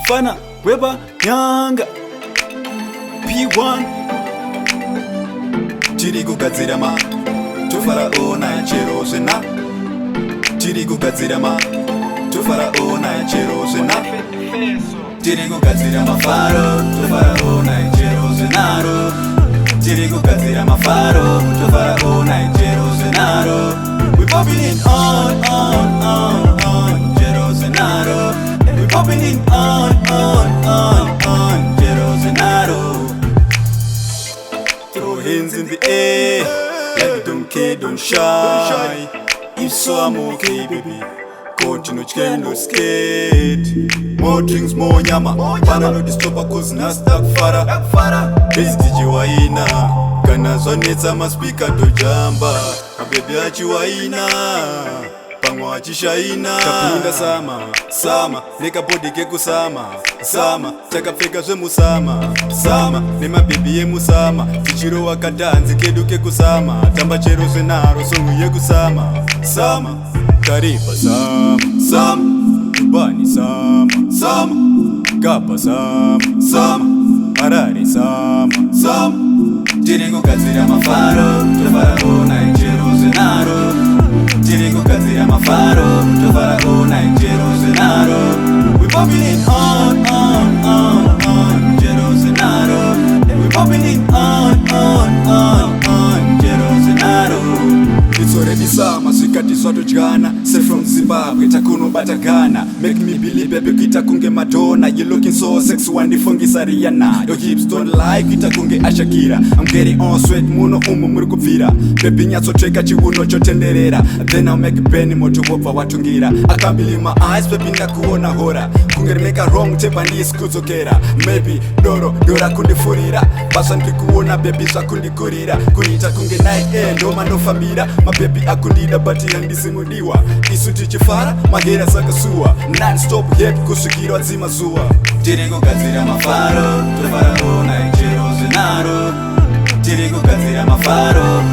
Fana Weba Nyanga P1 Chirigu Gazirama Tufara ona chero sena Chirigu Gazirama Tufara ona chero sena Chirigu Gazirama faro Tufara ona chero senaro Chirigu Gazirama faro Tufara ona chero senaro We popping it on chero senaro We popping it on chero senaro Throw hands in the air like don't care, don't shy. If so, I'm okay, baby. Continue, no skate. More drinks, more nyama. Panalo distopa cause na stuck fara. Base DJ waina. Kana zonetsa ma speaker to jamba. Baby achiwaina. Pangwa achishaina. Kapinda sama. Neka body keku sama. Takapfeka zvemusama. Nema baby yemusama. Tichiro wakadanzi kedu kekusama. Tamba chero senaro songu yekusama. Kariba sama. Bani sama. Kapa sama. Harare sama. Chirigu Gazirama faro. Tufara ona chero senaro. Chirigu Gazirama faro. Tufara ona chero senaro. We popping it on chero senaro. We popping it on chero senaro. It's already summer, sikati soto jana. Say from Zimbabwe, takuno batagana. Make me believe baby, kita kunge Madonna. You looking so sexy, wandifungi Sariana. Your hips don't lie, kita kunge Ashakira. I'm getting on sweat, muno muri kupfira. Baby nyatso treka chiuno chotenderera. Then I'll make a penny moto wopa watungira. I can't believe my eyes, baby ndakuona hora. Kunge make a wrong tepa ndisikudzokera. Maybe dora kundifurira. Basa ndikuona baby zvakundikurira. Kuita kunge night end, ndoma ndofambira. My baby akundida but handisimudiwa. Isu tichifara, mahera sakasuwa. Non-stop hit kusukirwa dzimazuwa. Chirigu Gazirama faro. Tufara ona chero senaro. Chirigu Gazirama faro.